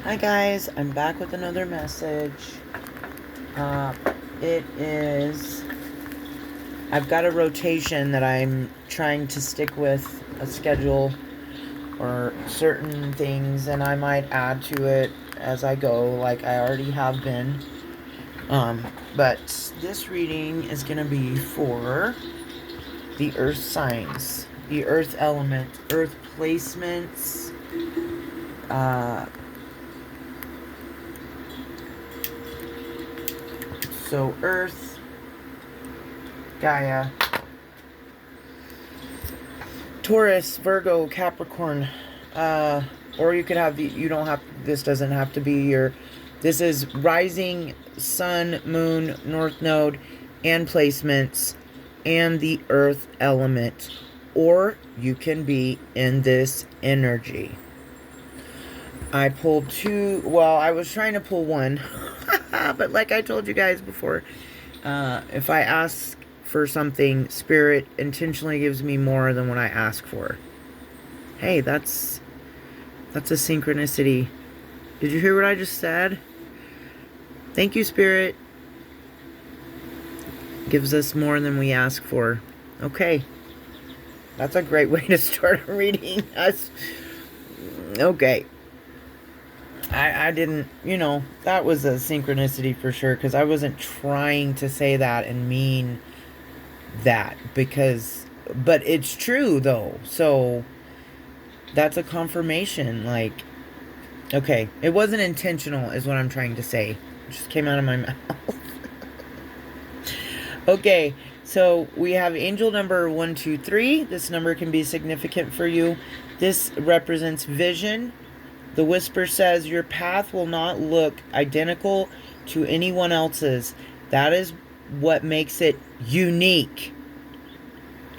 Hi guys, I'm back with another message. Uh, it is, I've got a rotation that I'm trying to stick with, a schedule or certain things, and I might add to it as I go, like I already have been. But this reading is going to be for the earth signs, the earth element, earth placements, uh, so earth, Gaia, Taurus, Virgo, Capricorn, or you could have you don't have, this doesn't have to be your, this is rising, sun, moon, north node, and placements, and the earth element. Or you can be in this energy. I pulled two, well, I was trying to pull one, but like I told you guys before, if I ask for something, Spirit intentionally gives me more than what I ask for. Hey, that's a synchronicity. Did you hear what I just said? Thank you, Spirit. Gives us more than we ask for. Okay. That's a great way to start reading us. Okay. I didn't, that was a synchronicity for sure, because I wasn't trying to say that and mean that, but it's true though. So that's a confirmation. Like, okay, it wasn't intentional, is what I'm trying to say. It just came out of my mouth. Okay, so we have angel number 123. This number can be significant for you. This represents vision. The whisper says your path will not look identical to anyone else's. That is what makes it unique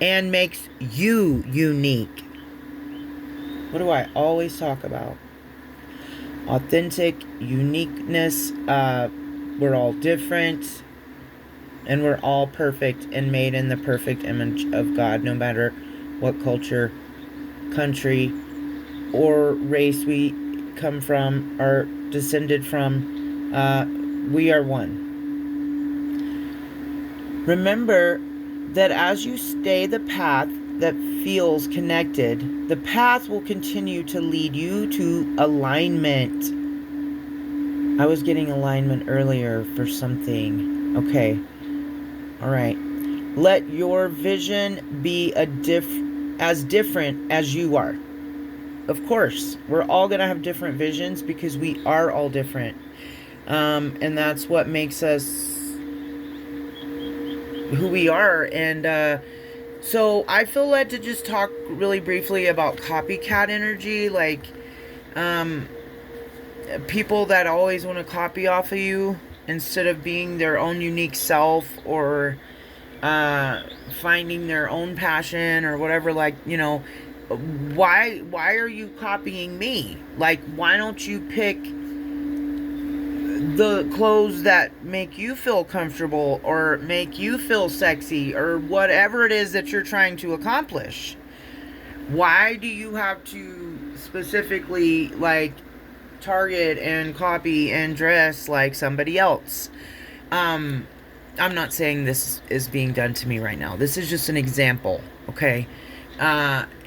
and makes you unique. What do I always talk about? Authentic uniqueness. We're all different, and we're all perfect and made in the perfect image of God, no matter what culture, country, or race we come from, are descended from. We are one. Remember that as you stay the path that feels connected, the path will continue to lead you to alignment. I was getting alignment earlier for something. Okay. All right. Let your vision be as different as you are. Of course, we're all going to have different visions because we are all different. And that's what makes us who we are. And so I feel led to just talk really briefly about copycat energy. Like, people that always want to copy off of you instead of being their own unique self, or finding their own passion or whatever. Like, why are you copying me? Like, why don't you pick the clothes that make you feel comfortable or make you feel sexy or whatever it is that you're trying to accomplish? Why do you have to specifically, like, target and copy and dress like somebody else? I'm not saying this is being done to me right now. This is just an example, okay?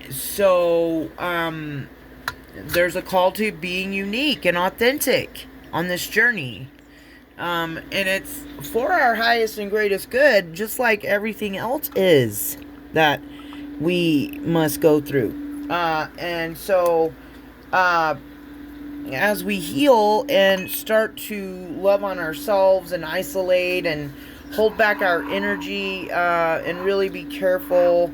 So there's a call to being unique and authentic on this journey. And it's for our highest and greatest good, just like everything else is that we must go through. And so, as we heal and start to love on ourselves and isolate and hold back our energy, and really be careful,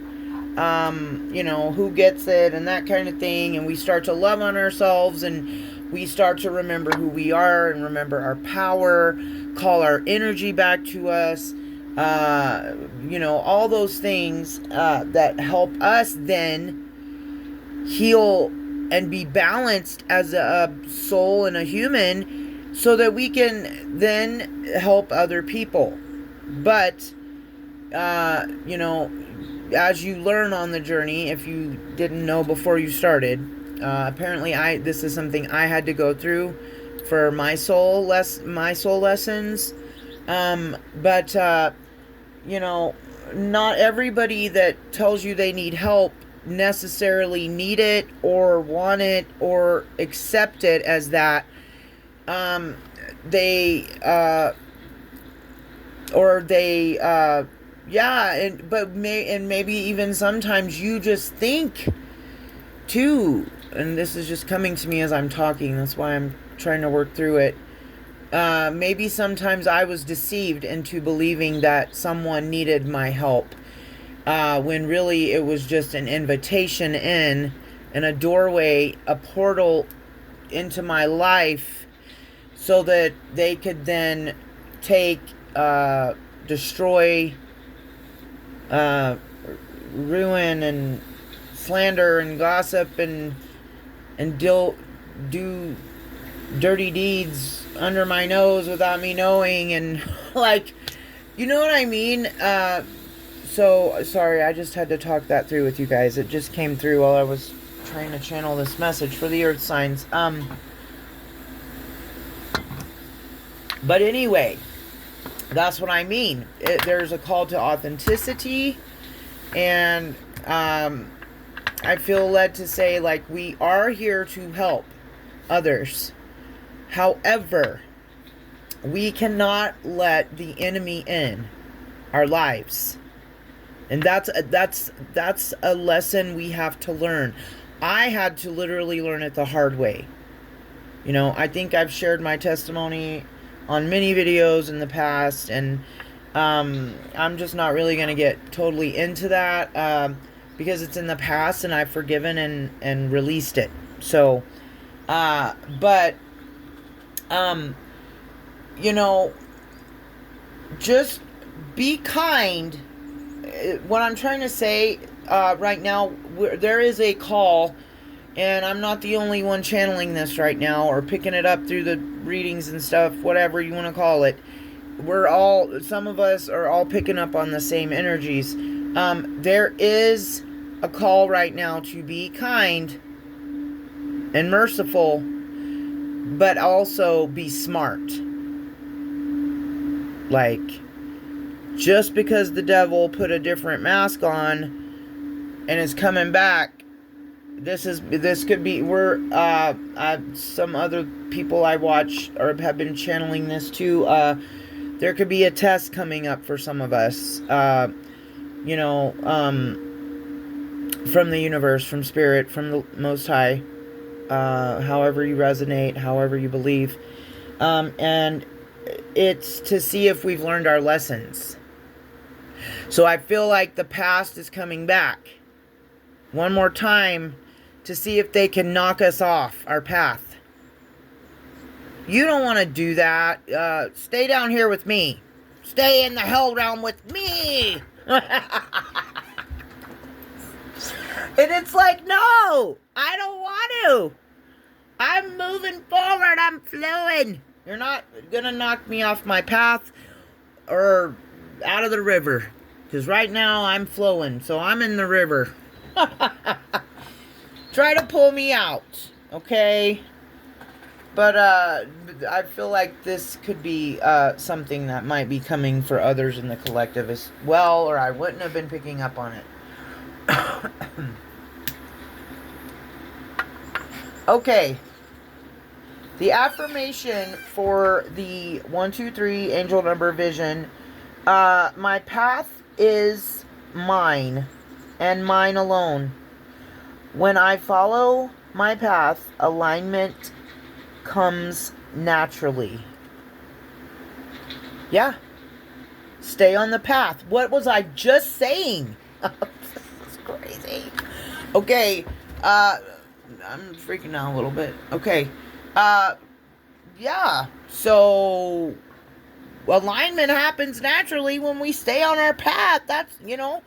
who gets it and that kind of thing, and we start to love on ourselves, and we start to remember who we are and remember our power, call our energy back to us, all those things that help us then heal and be balanced as a soul and a human, so that we can then help other people. But as you learn on the journey, if you didn't know before you started, Apparently, this is something I had to go through for my soul lessons. But you know, not everybody that tells you they need help necessarily need it or want it or accept it as that. They or they yeah, and maybe even sometimes you just think too, and this is just coming to me as I'm talking, that's why I'm trying to work through it. Maybe sometimes I was deceived into believing that someone needed my help, when really it was just an invitation in, and a doorway, a portal into my life, so that they could then take, destroy, ruin, and slander, and gossip, and do dirty deeds under my nose without me knowing, and like, you know what I mean? So sorry, I just had to talk that through with you guys. It just came through while I was trying to channel this message for the earth signs. But anyway, that's what I mean. There's a call to authenticity, and I feel led to say, like, we are here to help others. However, we cannot let the enemy in our lives. And that's a lesson we have to learn. I had to literally learn it the hard way. You know, I think I've shared my testimony on many videos in the past, and I'm just not really going to get totally into that, because it's in the past and I've forgiven and released it. So, you know, just be kind. What I'm trying to say right now, there is a call, and I'm not the only one channeling this right now or picking it up through the readings and stuff, whatever you want to call it. Some of us are all picking up on the same energies. There is a call right now to be kind and merciful, but also be smart. Like, just because the devil put a different mask on and is coming back, this could be, some other people I watch or have been channeling this too. There could be a test coming up for some of us, you know, from the universe, from spirit, from the Most High, however you resonate, however you believe, and it's to see if we've learned our lessons. So I feel like the past is coming back one more time to see if they can knock us off our path. You don't want to do that. Stay down here with me. Stay in the hell realm with me. And it's like, no, I don't want to. I'm moving forward. I'm flowing. You're not going to knock me off my path or out of the river. Because right now I'm flowing. So I'm in the river. Try to pull me out. Okay? But I feel like this could be something that might be coming for others in the collective as well. Or I wouldn't have been picking up on it. Okay. The affirmation for the 123 angel number vision. My path is mine and mine alone. When I follow my path, alignment comes naturally. Yeah. Stay on the path. What was I just saying? This is crazy. Okay. I'm freaking out a little bit. Okay. Yeah. So alignment happens naturally when we stay on our path. That's, you know,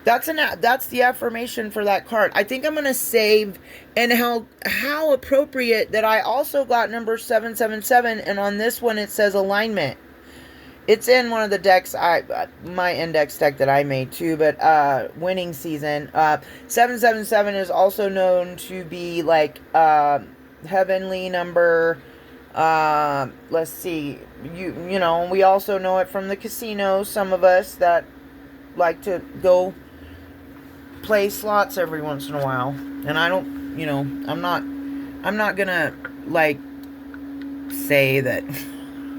that's the affirmation for that card. I think I'm going to save, and how appropriate that I also got number 777, and on this one it says alignment. It's in one of the decks, my index deck that I made too, but winning season. 777 is also known to be like heavenly number. Let's see. You know, we also know it from the casino. Some of us that like to go play slots every once in a while. And I don't, you know, I'm not gonna like say that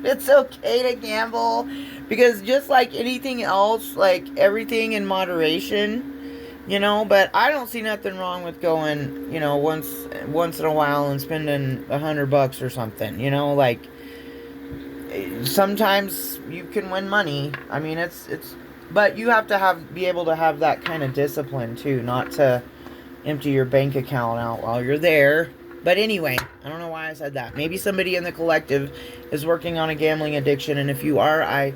it's okay to gamble, because just like anything else, like everything in moderation, you know. But I don't see nothing wrong with going, you know, once in a while and spending $100 or something, you know. Like sometimes you can win money. I mean, it's but you have to be able to have that kind of discipline too, not to empty your bank account out while you're there. But anyway, I don't know why I said that. Maybe somebody in the collective is working on a gambling addiction, and if you are, I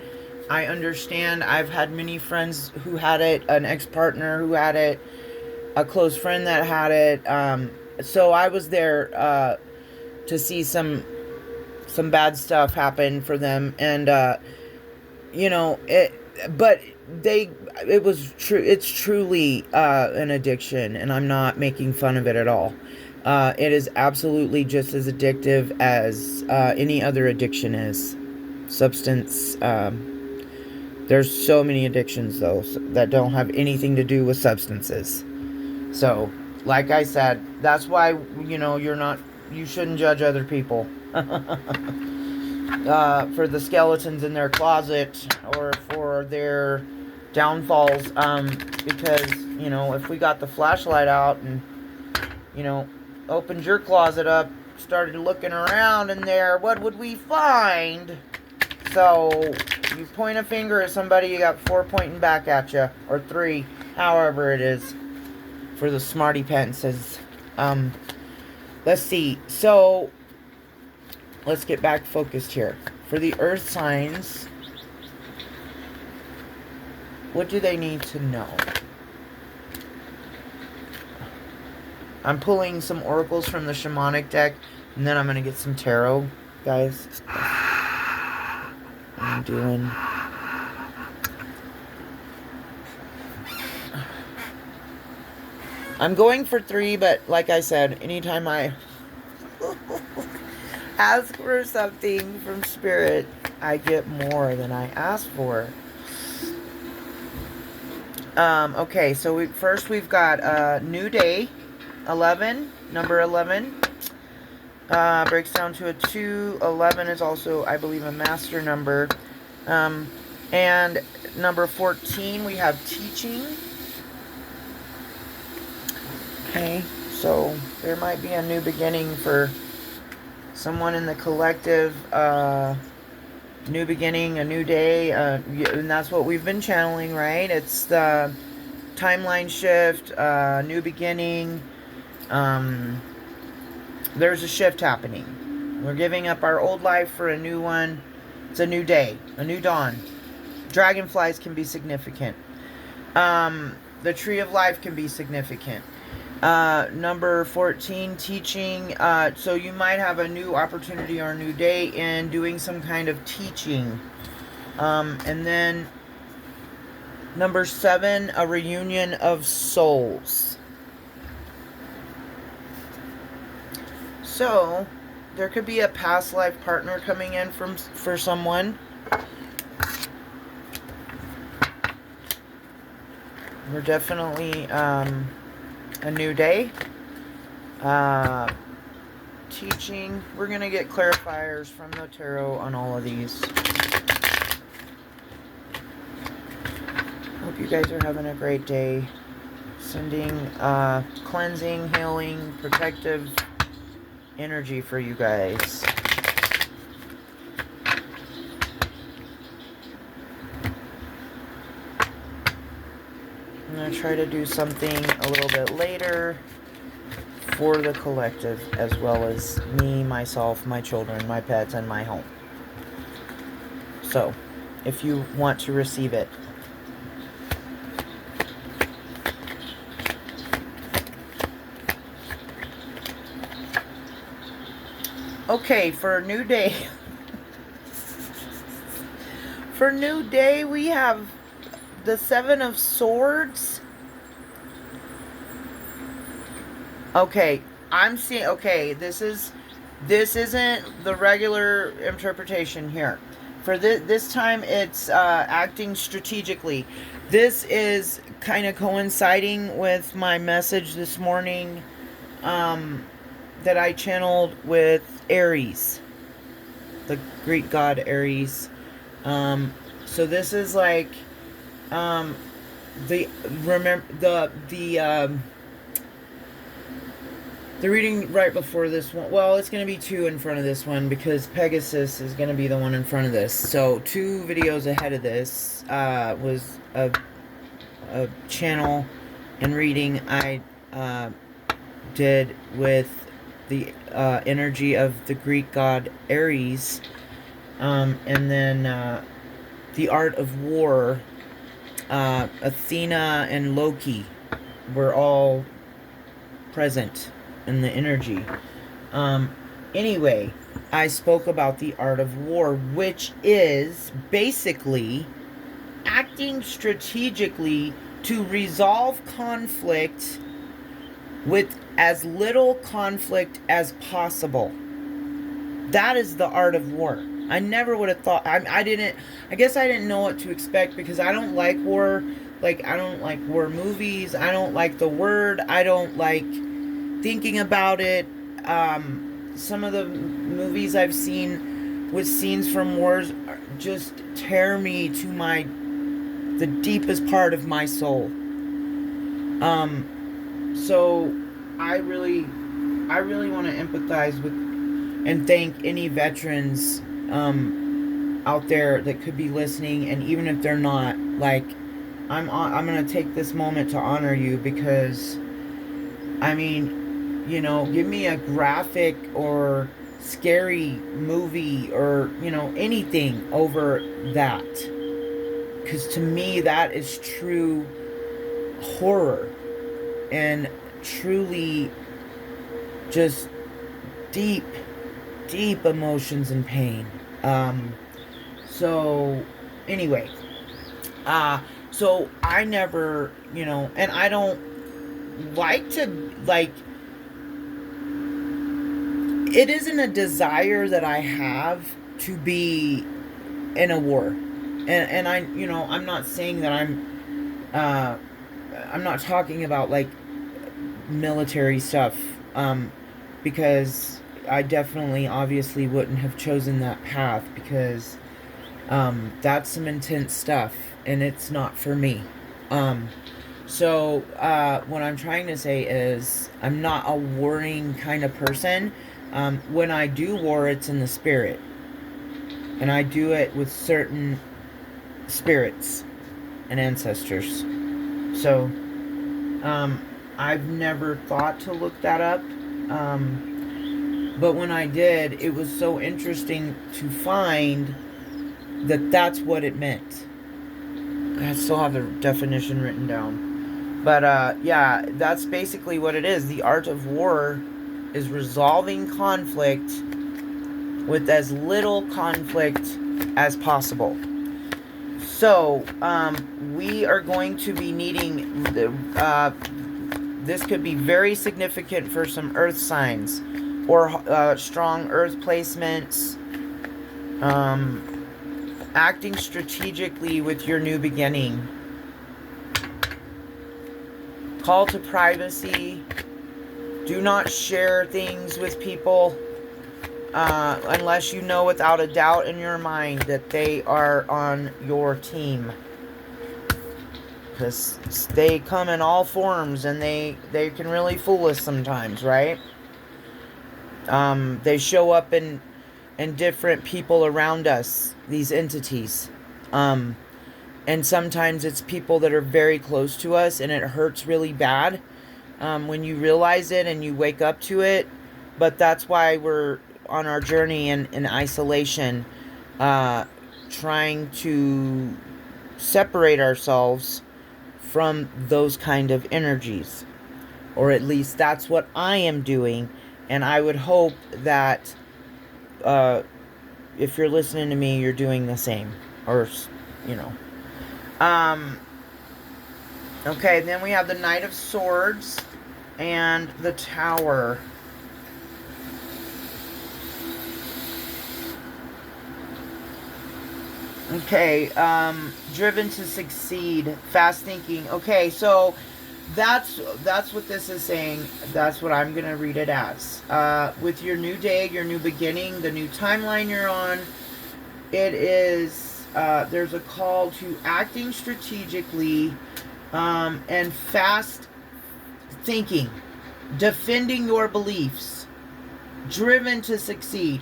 understand. I've had many friends who had it, an ex-partner who had it, a close friend that had it. So I was there to see some bad stuff happen for them, and you know it. But it was true. It's truly an addiction, and I'm not making fun of it at all. It is absolutely just as addictive as any other addiction is. Substance. There's so many addictions, though, that don't have anything to do with substances. So, like I said, that's why, you know, you shouldn't judge other people for the skeletons in their closet or for their downfalls. Because, you know, if we got the flashlight out and, you know, opened your closet up, started looking around in there, what would we find? So you point a finger at somebody, you got 4 pointing back at you, or 3, however it is, for the smarty pants's. Let's see. So let's get back focused here. For the earth signs, what do they need to know? I'm pulling some oracles from the shamanic deck, and then I'm going to get some tarot, guys. I'm doing... I'm going for 3, but like I said, anytime I ask for something from Spirit, I get more than I ask for. Okay, so we've got New Day, 11, number 11. Breaks down to a 2. 11 is also, I believe, a master number. And number 14, we have teaching. Okay, so there might be a new beginning for someone in the collective. New beginning, a new day, and that's what we've been channeling, right? It's the timeline shift, new beginning. There's a shift happening. We're giving up our old life for a new one. It's a new day, a new dawn. Dragonflies can be significant. The tree of life can be significant. Number 14, teaching. So you might have a new opportunity or a new day in doing some kind of teaching. And then number 7, a reunion of souls. So there could be a past life partner coming in for someone. We're definitely a new day. Teaching. We're going to get clarifiers from the tarot on all of these. Hope you guys are having a great day. Sending cleansing, healing, protective energy for you guys. I'm going to try to do something a little bit later for the collective, as well as me, myself, my children, my pets, and my home. So, if you want to receive it. Okay, for a new day. For New Day, we have the Seven of Swords. Okay, I'm seeing. Okay, this isn't the regular interpretation here. For this time, it's acting strategically. This is kind of coinciding with my message this morning that I channeled with Aries, the Greek god Aries. So this is like the reading right before this one. Well, it's going to be 2 in front of this one because Pegasus is going to be the one in front of this. So 2 videos ahead of this was a channel and reading I did with the energy of the Greek god Ares, and then the art of war. Athena and Loki were all present in the energy. Anyway, I spoke about the art of war, which is basically acting strategically to resolve conflict with as little conflict as possible. That is the art of war. I never would have thought. I guess I didn't know what to expect because I don't like war. Like, I don't like war movies. I don't like the word. I don't like thinking about it. Some of the movies I've seen with scenes from wars just tear me to the deepest part of my soul. So I really want to empathize with and thank any veterans out there that could be listening, and even if they're not, like, I'm gonna take this moment to honor you because, I mean, give me a graphic or scary movie or anything over that, because to me that is true horror and truly just deep emotions and pain. So anyway, so I never, and I don't like to, like, it isn't a desire that I have to be in a war. And I'm not saying that I'm not talking about like military stuff, because I definitely obviously wouldn't have chosen that path because that's some intense stuff and it's not for me. So what I'm trying to say is I'm not a warring kind of person. When I do war, it's in the spirit, and I do it with certain spirits and ancestors. So I've never thought to look that up. But when I did, it was so interesting to find that that's what it meant. I still have the definition written down. But yeah, that's basically what it is. The art of war is resolving conflict with as little conflict as possible. So we are going to be needing this could be very significant for some earth signs or strong earth placements, acting strategically with your new beginning, call to privacy, do not share things with people unless you know without a doubt in your mind that they are on your team. Because they come in all forms and they can really fool us sometimes, right? They show up in different people around us, these entities. And sometimes it's people that are very close to us and it hurts really bad when you realize it and you wake up to it. But that's why we're on our journey in isolation, trying to separate ourselves from those kind of energies, or at least that's what I am doing, and I would hope that if you're listening to me, you're doing the same. or, you know. Okay, then we have the Knight of Swords and the Tower. Okay, driven to succeed, fast thinking. Okay, so that's what this is saying. That's what I'm gonna read it as. With your new day, your new beginning, the new timeline you're on, it is there's a call to acting strategically and fast thinking, defending your beliefs, driven to succeed.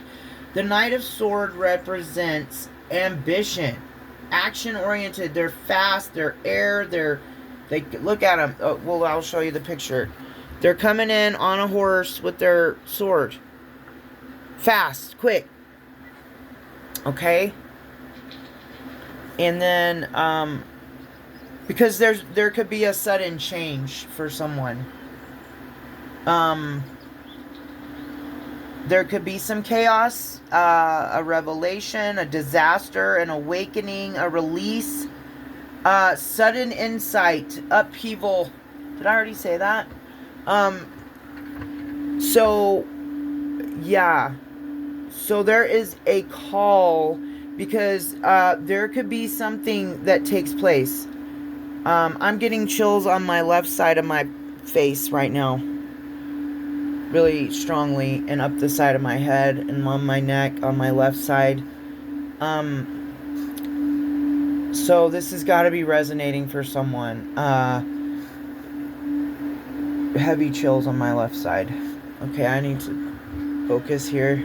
The Knight of Sword represents ambition, action oriented. They're fast, they're they look at them. Oh, well, I'll show you the picture. They're coming in on a horse with their sword, fast, quick. Okay, and then because there could be a sudden change for someone. There could be some chaos, a revelation, a disaster, an awakening, a release, sudden insight, upheaval. Did I already say that? So, yeah. So there is a call because there could be something that takes place. I'm getting chills on my left side of my face right now. Really strongly, and up the side of my head and on my neck on my left side. So this has got to be resonating for someone. Heavy chills on my left side. Okay, I need to focus here.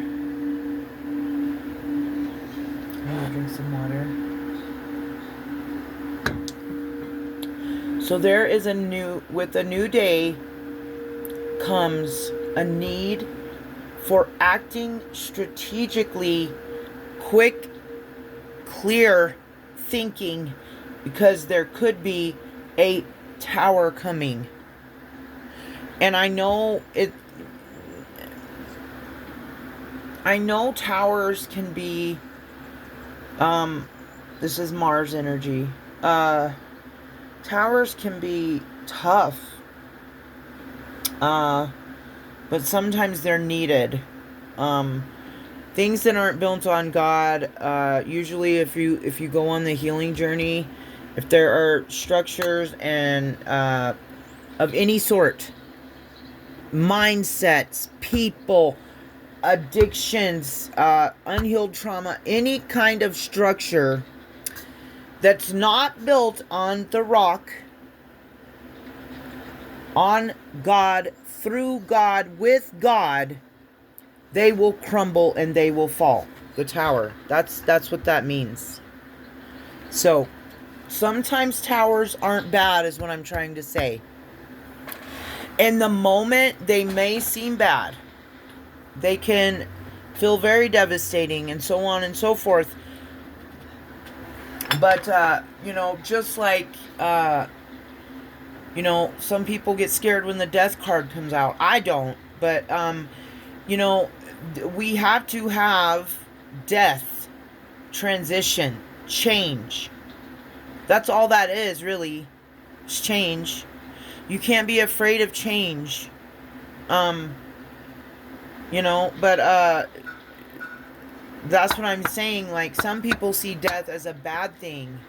I'm gonna drink some water. So there is with a new day comes a need for acting strategically, quick, clear thinking, because there could be a tower coming. And I know towers can be, this is Mars energy. Towers can be tough. But sometimes they're needed. Things that aren't built on God, usually if you go on the healing journey, if there are structures and of any sort, mindsets, people, addictions, unhealed trauma, any kind of structure that's not built on the rock, on God, through God, with God, they will crumble and they will fall. The tower. That's what that means. So, sometimes towers aren't bad, is what I'm trying to say. In the moment, they may seem bad. They can feel very devastating and so on and so forth. But, just like, some people get scared when the death card comes out. I don't. But, we have to have death, transition, change. That's all that is, really. It's change. You can't be afraid of change. But that's what I'm saying. Like, some people see death as a bad thing.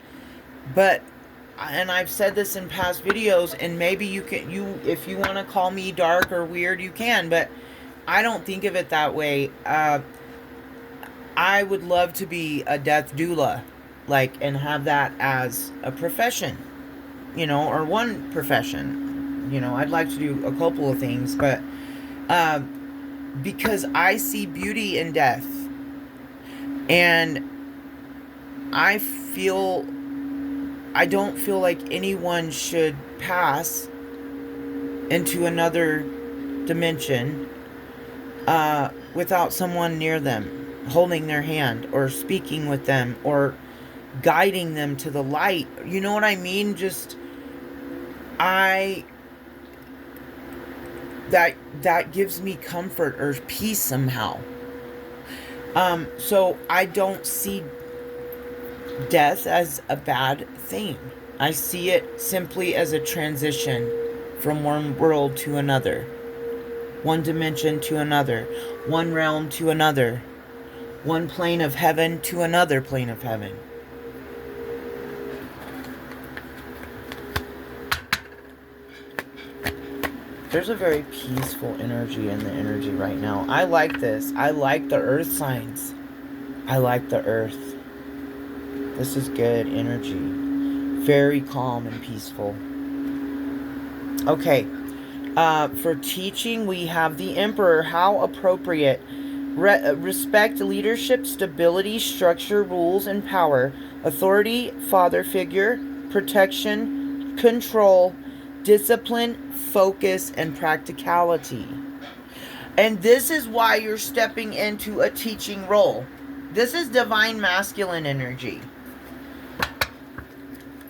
But, and I've said this in past videos, and maybe if you want to call me dark or weird, you can, but I don't think of it that way. I would love to be a death doula, and have that as a profession, or one profession. I'd like to do a couple of things, but because I see beauty in death, and I don't feel like anyone should pass into another dimension without someone near them, holding their hand, or speaking with them, or guiding them to the light. You know what I mean? That gives me comfort or peace somehow. So I don't see death as a bad thing. I see it simply as a transition from one world to another, one dimension to another, one realm to another, one plane of heaven to another plane of heaven. There's a very peaceful energy in the energy right now. I like this. I like the earth signs. I like the earth. This is good energy. Very calm and peaceful. Okay. For teaching, we have the Emperor. How appropriate. Respect leadership, stability, structure, rules, and power. Authority, father figure, protection, control, discipline, focus, and practicality. And this is why you're stepping into a teaching role. This is divine masculine energy.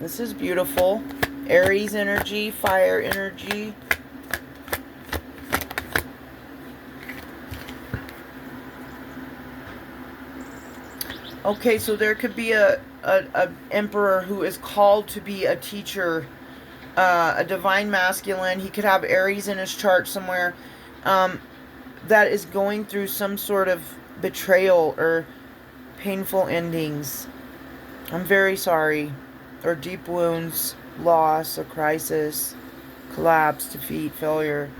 This is beautiful. Aries energy, fire energy. Okay, so there could be a emperor who is called to be a teacher, a divine masculine. He could have Aries in his chart somewhere, that is going through some sort of betrayal or painful endings. I'm very sorry. Or deep wounds, loss, a crisis, collapse, defeat, failure.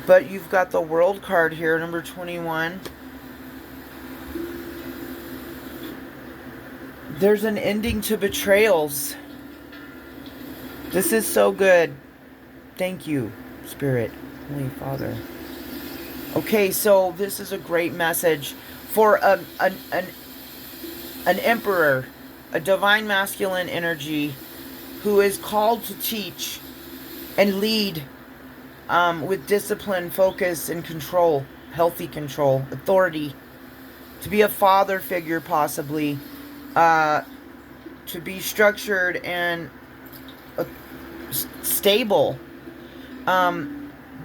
But you've got the World card here, number 21. There's an ending to betrayals. This is so good. Thank you, Spirit, Holy Father. Okay, so this is a great message for an emperor, a divine masculine energy who is called to teach and lead with discipline, focus, and control, healthy control, authority, to be a father figure possibly, to be structured and stable.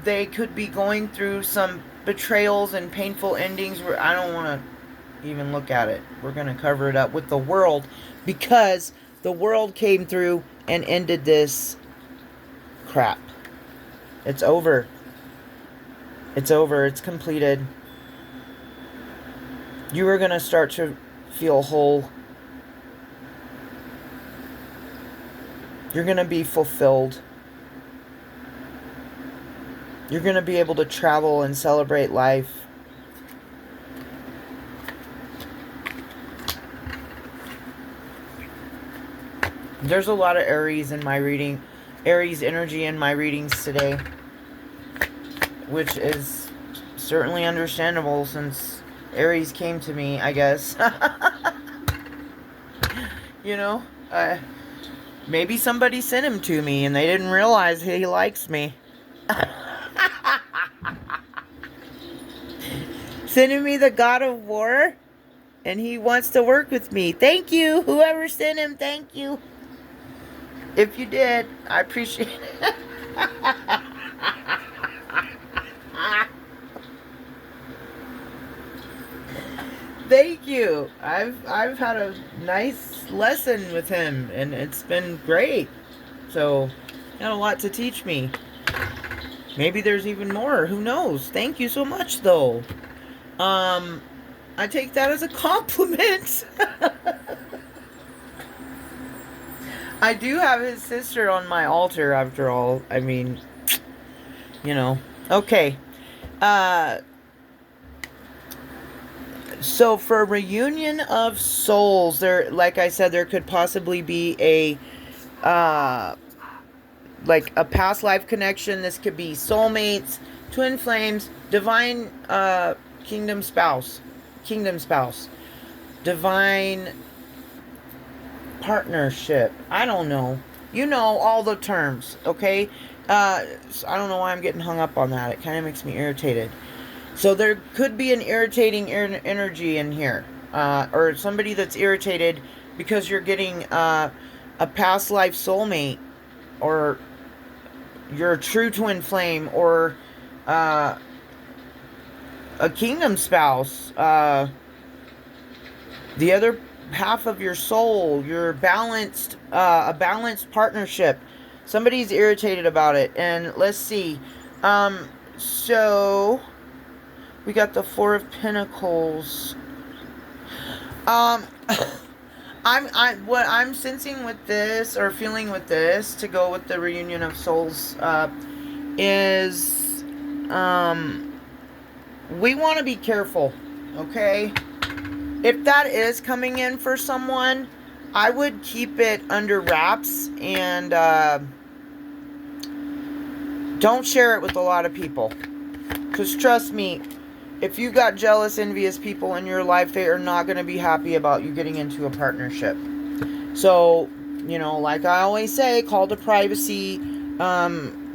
They could be going through some betrayals and painful endings where I don't want to even look at it. We're going to cover it up with the World, because the World came through and ended this crap. It's over. It's over. It's completed. You are going to start to feel whole. You're going to be fulfilled. You're going to be able to travel and celebrate life. There's a lot of Aries in my reading, Aries energy in my readings today, which is certainly understandable since Aries came to me, I guess. You know, maybe somebody sent him to me and they didn't realize he likes me. Sending me the God of War, and he wants to work with me. Thank you, whoever sent him. Thank you. If you did, I appreciate it. Thank you. I've had a nice lesson with him, and it's been great. So, got a lot to teach me. Maybe there's even more. Who knows? Thank you so much, though. I take that as a compliment. I do have his sister on my altar, after all. I mean, you know. Okay. So for a reunion of souls, there, like I said, there could possibly be a like a past life connection. This could be soulmates, twin flames, divine kingdom spouse, divine partnership. I don't know. You know all the terms, okay? So I don't know why I'm getting hung up on that. It kind of makes me irritated. So there could be an irritating energy in here, or somebody that's irritated because you're getting a past life soulmate, or your true twin flame, or a kingdom spouse. the other half of your soul, your balanced, a balanced partnership. Somebody's irritated about it. And let's see. So we got the Four of Pentacles. Um, what I'm sensing with this, or feeling with this, to go with the reunion of souls, is, we want to be careful, okay? If that is coming in for someone, I would keep it under wraps and don't share it with a lot of people. Because trust me, if you got jealous, envious people in your life, they are not going to be happy about you getting into a partnership. So, like I always say, call to privacy.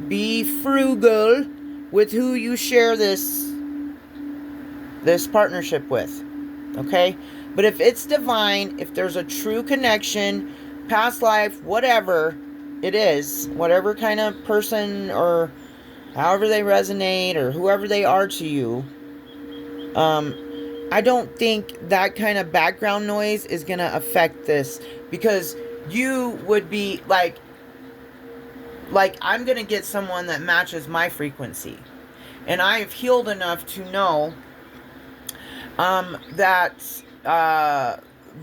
Be frugal with who you share this partnership with. Okay? But if it's divine, if there's a true connection, past life, whatever it is, whatever kind of person or however they resonate or whoever they are to you, I don't think that kind of background noise is going to affect this, because you would be like I'm going to get someone that matches my frequency. And I have healed enough to know that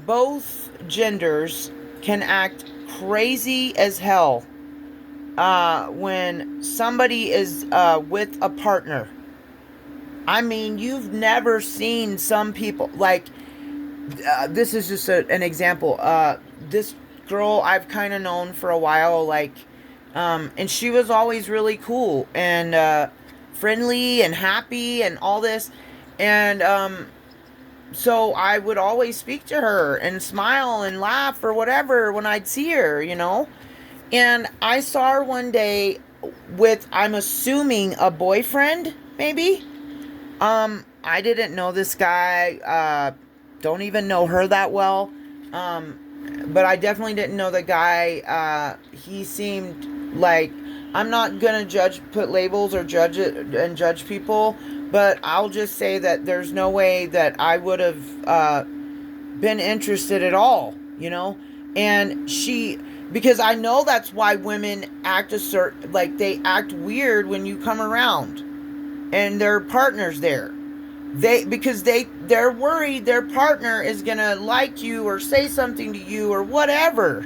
both genders can act crazy as hell when somebody is with a partner. I mean, you've never seen some people, like, this is just an example. This girl I've kind of known for a while, like, and she was always really cool and friendly and happy and all this. And so I would always speak to her and smile and laugh or whatever when I'd see her, And I saw her one day with, I'm assuming, a boyfriend, maybe. I didn't know this guy, don't even know her that well, but I definitely didn't know the guy. He seemed like, I'm not gonna put labels or judge it and judge people, but I'll just say that there's no way that I would have, been interested at all, and because I know that's why women act they act weird when you come around and their partner's there. Because they're worried their partner is gonna like you or say something to you or whatever.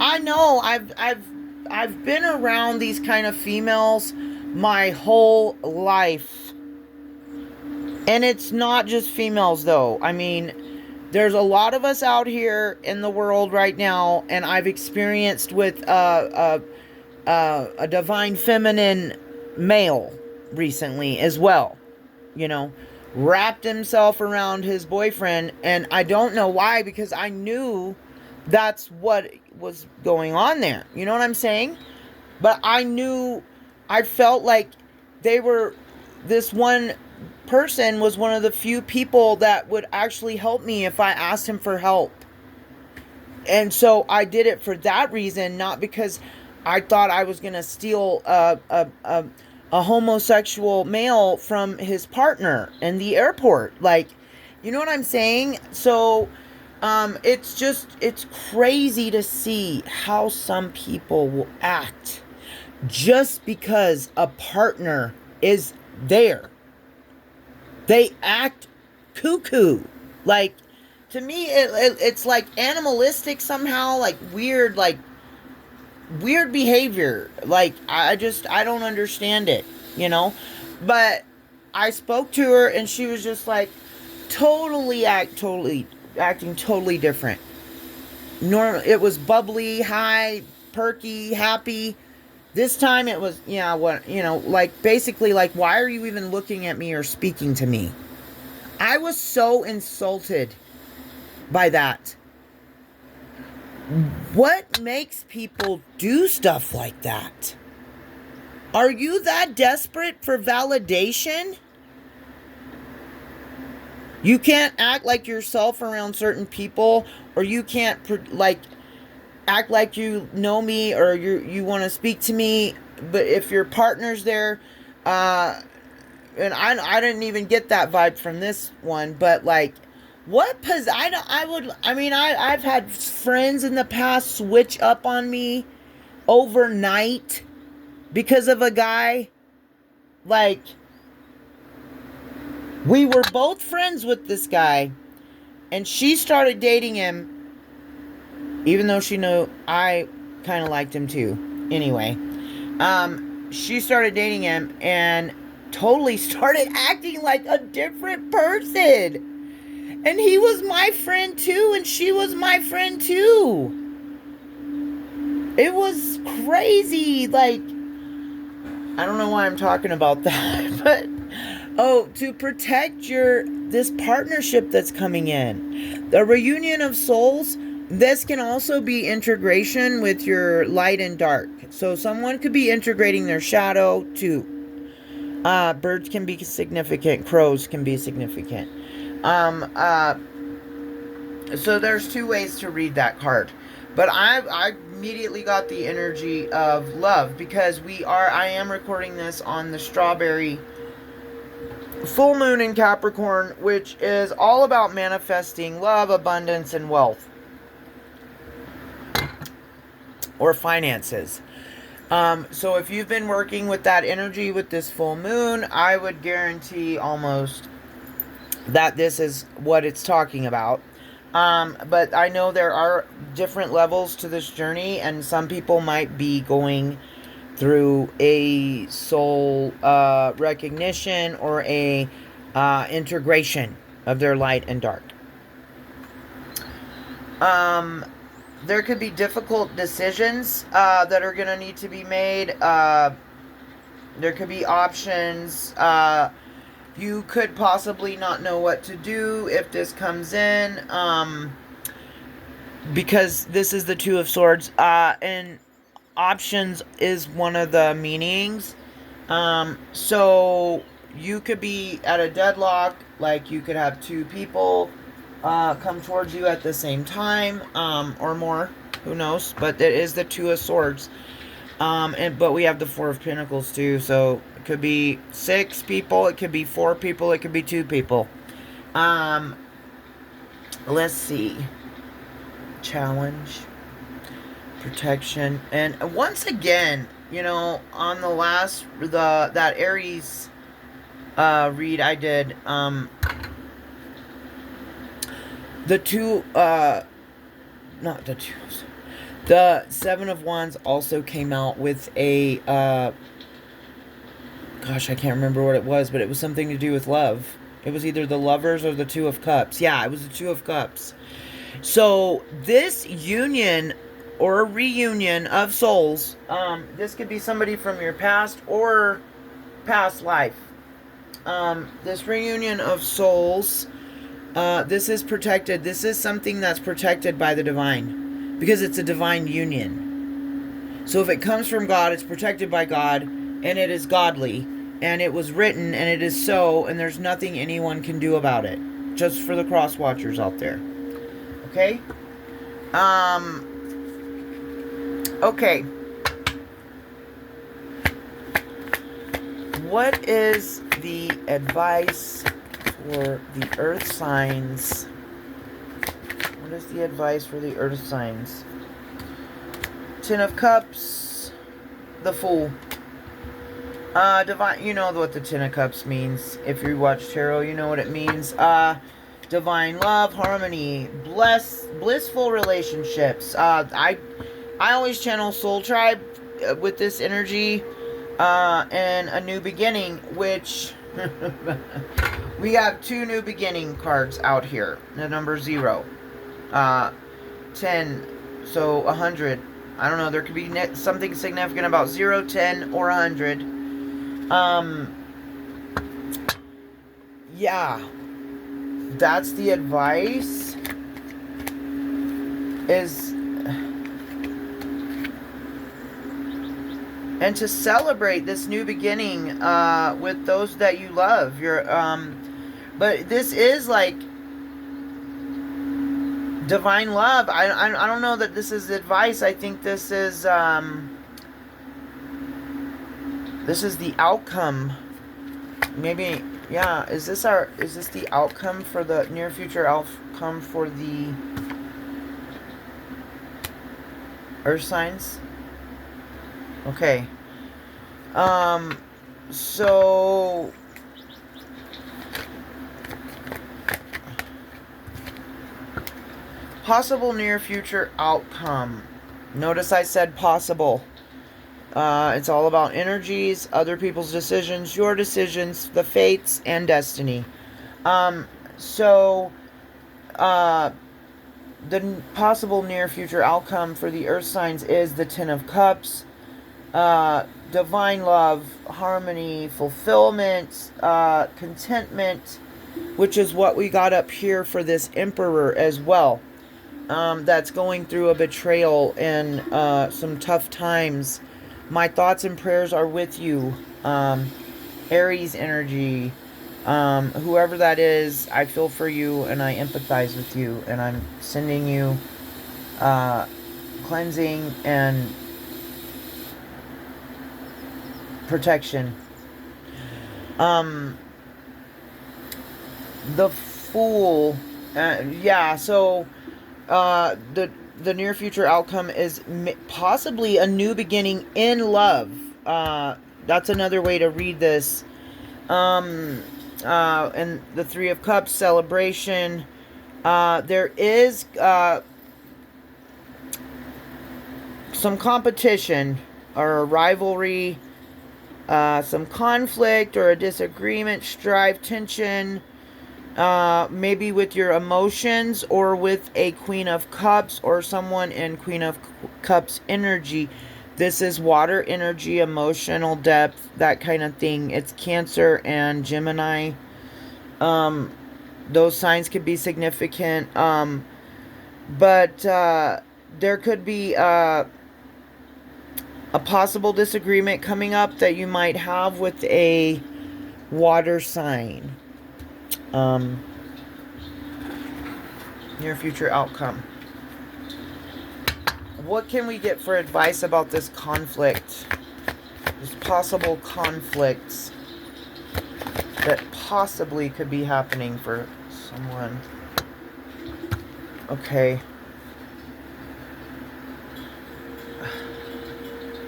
I know I've been around these kind of females my whole life. And it's not just females though. I mean, there's a lot of us out here in the world right now, and I've experienced with a divine feminine male recently as well, wrapped himself around his boyfriend, and I don't know why, because I knew that's what was going on there. You know what I'm saying? But I felt like this one person was one of the few people that would actually help me if I asked him for help. And so I did it for that reason, not because I thought I was going to steal a homosexual male from his partner in the airport. Like, you know what I'm saying? So, it's crazy to see how some people will act just because a partner is there. They act cuckoo. Like, to me, it's like animalistic somehow, like weird behavior. Like, I don't understand it, But I spoke to her and she was just like acting totally different. It was bubbly, high, perky, happy. This time it was, basically like, why are you even looking at me or speaking to me? I was so insulted by that. What makes people do stuff like that? Are you that desperate for validation? You can't act like yourself around certain people, or you can't act like you know me or you want to speak to me, but if your partner's there, and I didn't even get that vibe from this one, but like, I've had friends in the past switch up on me overnight because of a guy. Like, we were both friends with this guy, and she started dating him, even though she knew I kind of liked him too. Anyway, she started dating him and totally started acting like a different person. And he was my friend too, and she was my friend too. It was crazy. Like, I don't know why I'm talking about that, but to protect this partnership that's coming in. The reunion of souls, this can also be integration with your light and dark. So someone could be integrating their shadow too. Birds can be significant, crows can be significant. So there's two ways to read that card. But I immediately got the energy of love, because I am recording this on the strawberry full moon in Capricorn, which is all about manifesting love, abundance, and wealth. Or finances. So if you've been working with that energy with this full moon, I would guarantee almost that this is what it's talking about. But I know there are different levels to this journey, and some people might be going through a soul recognition or a integration of their light and dark. There could be difficult decisions that are going to need to be made. There could be options. You could possibly not know what to do if this comes in, because this is the Two of Swords, and options is one of the meanings. So you could be at a deadlock, like you could have two people come towards you at the same time, or more, who knows, but it is the Two of Swords. But we have the Four of Pentacles too, so it could be 6 people, it could be 4 people, it could be 2 people. Let's see. Challenge, protection, and once again, on the last that Aries read I did, the Seven of Wands also came out with a, gosh, I can't remember what it was, but it was something to do with love. It was either the Lovers or the Two of Cups. Yeah, it was the Two of Cups. So this union or reunion of souls, this could be somebody from your past or past life. This reunion of souls, this is protected. This is something that's protected by the divine, because it's a divine union. So if it comes from God, it's protected by God, and it is godly, and it was written, and it is so, and there's nothing anyone can do about it. Just for the cross watchers out there. Okay? Okay. What is the advice for the earth signs? What is the advice for the earth signs? Ten of Cups, the Fool. Divine, you know what the Ten of Cups means. If you watch tarot, you know what it means. Divine love, harmony, blissful relationships. I always channel Soul Tribe with this energy, and a new beginning, which we have 2 new beginning cards out here. The number 0, 10, so 100. I don't know. There could be something significant about 0, 10, or 100. Yeah. That's the advice. And to celebrate this new beginning with those that you love. But this is like divine love. I don't know that this is advice. I think this is the outcome maybe, yeah, is this the outcome for the near future outcome for the earth signs? Okay. So possible near future outcome. Notice I said possible. It's all about energies, other people's decisions, your decisions, the fates, and destiny. So, the possible near future outcome for the earth signs is the Ten of Cups, divine love, harmony, fulfillment, contentment, which is what we got up here for this Emperor as well. That's going through a betrayal and some tough times. My thoughts and prayers are with you. Aries energy. Whoever that is, I feel for you and I empathize with you. And I'm sending you cleansing and protection. The Fool. Yeah, so the near future outcome is possibly a new beginning in love. That's another way to read this. And the Three of Cups celebration. There is some competition or a rivalry, some conflict or a disagreement, strife, tension. Maybe with your emotions or with a Queen of Cups or someone in Queen of Cups energy. This is water energy, emotional depth, that kind of thing. It's Cancer and Gemini. Those signs could be significant. But there could be a possible disagreement coming up that you might have with a water sign. Near future outcome. What can we get for advice about this conflict? This possible conflicts that possibly could be happening for someone. Okay.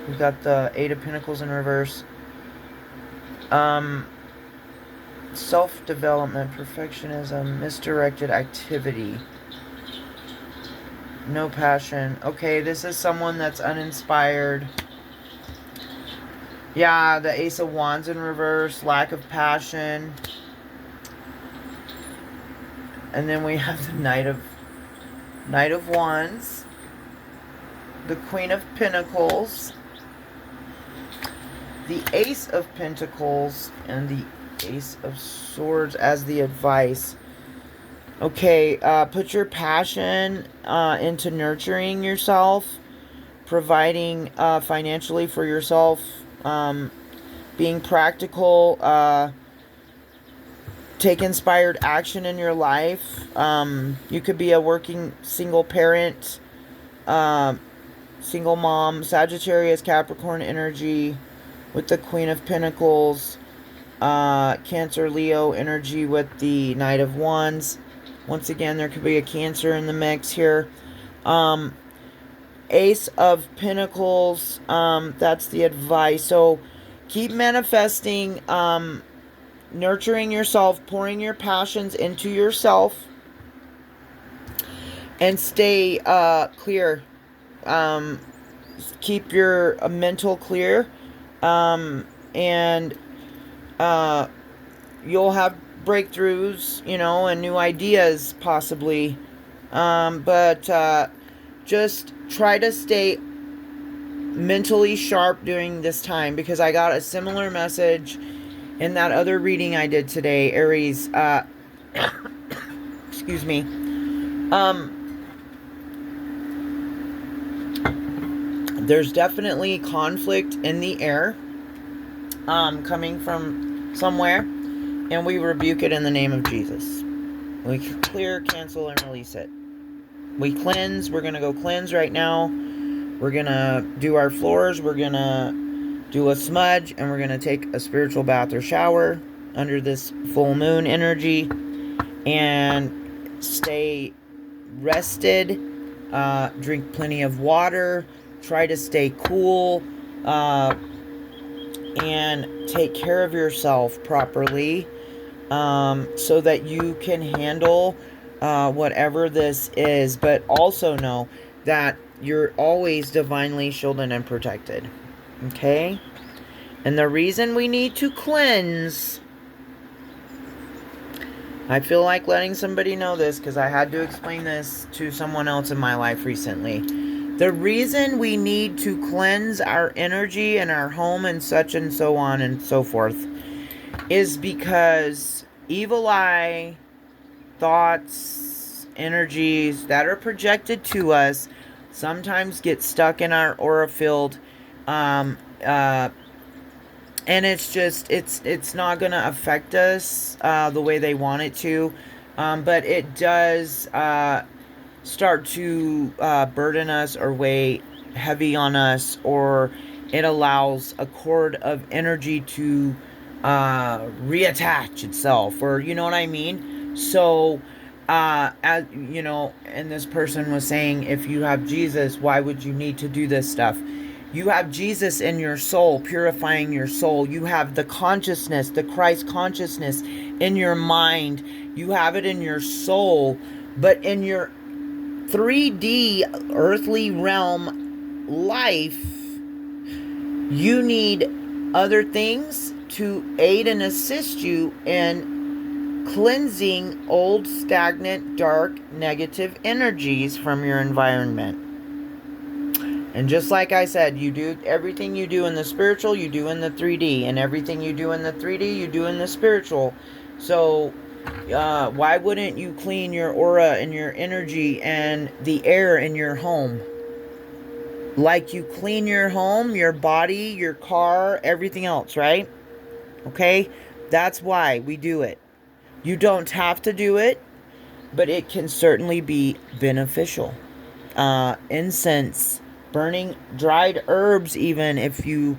We got the Eight of Pentacles in reverse. Self-development, perfectionism, misdirected activity. No passion. Okay, this is someone that's uninspired. Yeah, the Ace of Wands in reverse, lack of passion. And then we have the Knight of Wands, the Queen of Pentacles, the Ace of Pentacles, and the Ace of Swords as the advice. Okay, put your passion into nurturing yourself, providing financially for yourself, being practical, take inspired action in your life. You could be a working single parent, single mom, Sagittarius, Capricorn energy with the Queen of Pentacles, Cancer, Leo energy with the Knight of Wands. Once again, there could be a Cancer in the mix here. Ace of Pentacles, that's the advice. So keep manifesting, nurturing yourself, pouring your passions into yourself, and stay clear. Keep your mental clear, and you'll have breakthroughs, and new ideas possibly. But just try to stay mentally sharp during this time, because I got a similar message in that other reading I did today, Aries. Excuse me. There's definitely conflict in the air, coming from somewhere, and we rebuke it in the name of Jesus. We clear, cancel, and release it. We cleanse. We're going to go cleanse right now. We're going to do our floors. We're going to do a smudge, and we're going to take a spiritual bath or shower. under this full moon energy, and stay rested. Drink plenty of water. Try to stay cool. And take care of yourself properly, so that you can handle whatever this is. But also know that you're always divinely shielded and protected. Okay? And the reason we need to cleanse, I feel like letting somebody know this because I had to explain this to someone else in my life recently. The reason we need to cleanse our energy and our home and such and so on and so forth is because evil eye thoughts, energies that are projected to us sometimes get stuck in our aura field. And it's just, it's not going to affect us the way they want it to. But it does start to burden us or weigh heavy on us, or it allows a cord of energy to reattach itself, or you know what I mean? So, as you know, and this person was saying, if you have Jesus, why would you need to do this stuff? You have Jesus in your soul, purifying your soul. You have the consciousness, the Christ consciousness in your mind. You have it in your soul. But in your 3D earthly realm life, you need other things to aid and assist you in cleansing old, stagnant, dark, negative energies from your environment. And just like I said, you do everything you do in the spiritual, you do in the 3D. And everything you do in the 3D, you do in the spiritual. So, why wouldn't you clean your aura and your energy and the air in your home? Like you clean your home, your body, your car, everything else, right? Okay? That's why we do it. You don't have to do it, but it can certainly be beneficial. Incense, burning dried herbs, even if you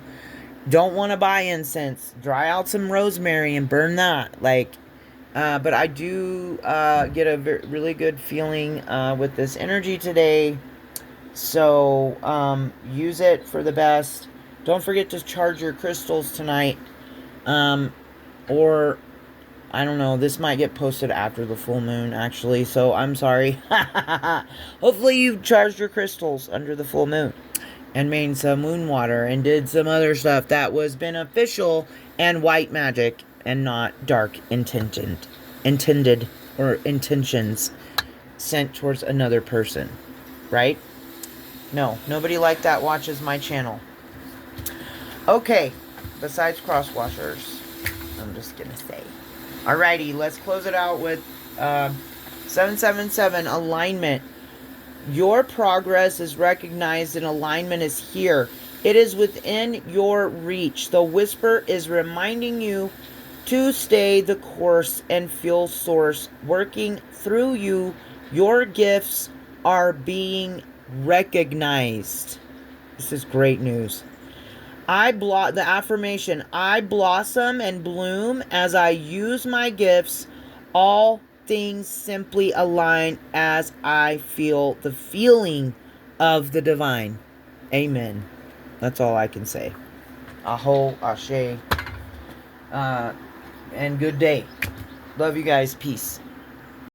don't want to buy incense, dry out some rosemary and burn that. But I do get a really good feeling with this energy today. So use it for the best. Don't forget to charge your crystals tonight. Or I don't know, this might get posted after the full moon, actually, so I'm sorry. Hopefully you charged your crystals under the full moon and made some moon water and did some other stuff that was beneficial and white magic and not dark intended or intentions sent towards another person, right? No, nobody like that watches my channel. Okay, besides cross washers, I'm just gonna say. Alrighty, let's close it out with 777 alignment. Your progress is recognized and alignment is here. It is within your reach. The whisper is reminding you to stay the course and feel source working through you. Your gifts are being recognized. This is great news. The affirmation, I blossom and bloom as I use my gifts. All things simply align as I feel the feeling of the divine. Amen. That's all I can say. Aho, ashe. And good day. Love you guys. Peace.